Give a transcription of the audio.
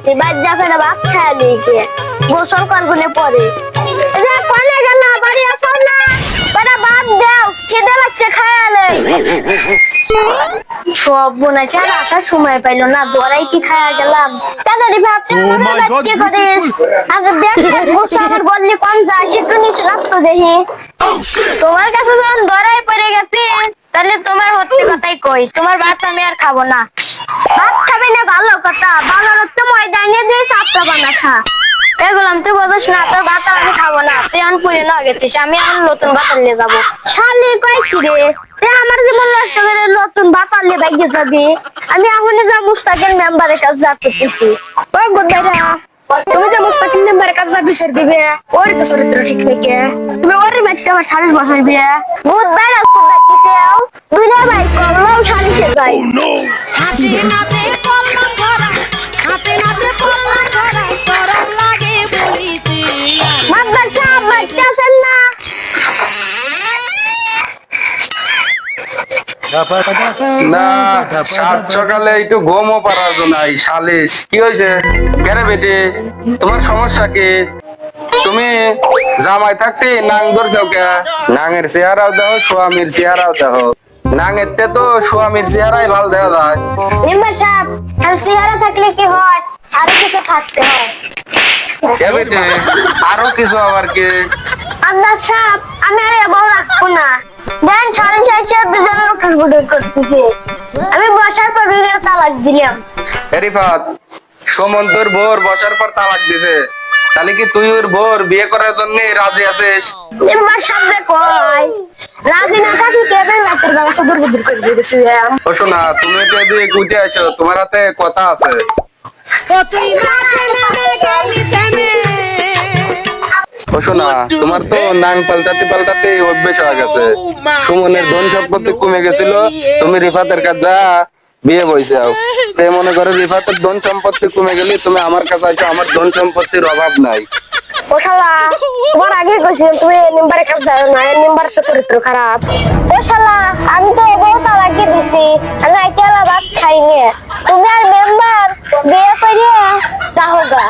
গেছি বাদ যা ফেরা ভাত খাইলি কে গোসল করবনে পরে যা কোনে গেল বাড়ি আসো না বড় ভাত দাও খিদে লাগছে খায়ালে সব বোনাছে আর আসার সময় পাইলো না দরাই কি খায়া গেলাম তাড়াতাড়ি ভাবতে মনে বাচ্চা করিস আর ব্যাগটা গোসল আমার বললি কোন যায় একটু নিচে রাখতো দেখি তোমার কাছে যখন দরাই পড়ে গেছে তাহলে তোমার সত্যি কথাই কই তোমার ভাত আমি আর খাবো না ভাত খাবি না ভালো কথা বাজারের তো ময়দানে দিয়ে সাতটা বানা খা এগুলাম তুই বলিস না তোর ভাত আর আমি খাবো না তুই আন পুরে না গেছিস আমি এখন নতুন ভাত নিয়ে যাবো শালি কই কি রে তুই আমার জীবন নষ্ট করে নতুন ভাত নিয়ে বাইকে যাবি আমি এখনই যা মুস্তাকিল মেম্বারের কাছে যা করতেছি ওই গুদ্দাইরা তুমি যে মুস্তাকিল মেম্বারের কাছে যা বিচার দিবে ওর তো চরিত্র ঠিক নেই কে তুমি ওর মাইতে আমার শালিশ বসাইবি গুদ্দাইরা সুন্দর কিসে দুইটা ভাই কলরাও শালিশে যায় হাতে নাতে পল্লব ধরা হাতে নাতে পল্লব ধরা শরম লাগে বলিতে মাদ্দার সাহেব বাচ্চাছেন না না সাত সকালে একটু ঘুমও পারার জন্য নাই সালিশ কি হয়েছে কেরে বেটি তোমার সমস্যা কি তুমি জামাই থাকতে নাং ধরছো কে নাঙের চেহারাও দেখো স্বামীর চেহারাও দেখো নাঙের তে তো স্বামীর চেহারাই ভালো দেখা যায় মেম্বার সাহেব খালি চেহারা থাকলে কি হয় আর কিছু থাকতে হয় কে বেটি আরো কিছু আবার কি মাদ্দার সাহেব আমি আর বউ রাখবো না দেন সাড়ে চারশো দুজনের উঠল বুটল করতেছে আমি বসার পর দুজনে তালাক দিলাম রিফাত সুমন্তর বোর বসার পর তালাক দিছে তাহলে কি তুই ওর বোর বিয়ে করার জন্য রাজি আছিস মেম্বার সাহেব কয় রাজি না থাকি কেবল রাতের বেলা সদর বুদুর করে দিয়েছে ও শোনা তুমি তো এদিকে উঠে আসো তোমার হাতে কথা আছে ও তুই মাঠে নেমে গেলি থেমে ও শোনা তোমার তো নাং পাল্টাতে পাল্টাতে অভ্যেস হয়ে গেছে সুমনের ধন সম্পত্তি কমে গেছিল তুমি রিফাতের কাছে যা বিয়ে বইছাও তাই মনে করে রিফাতের ধন সম্পত্তি কমে গেলে তুমি আমার কাছে আইছো আমার ধন সম্পত্তির অভাব নাই ও শালা তোমার আগে কইছিলাম তুমি এই নাম্বারে কাজ যাও না এই নাম্বার তো চরিত্র খারাপ ও শালা আমি তো বউ তালাক দিছি আমি আইকেলা ভাত খাইনি তুমি আর মেম্বার বিয়ে করিয়া রাহোগা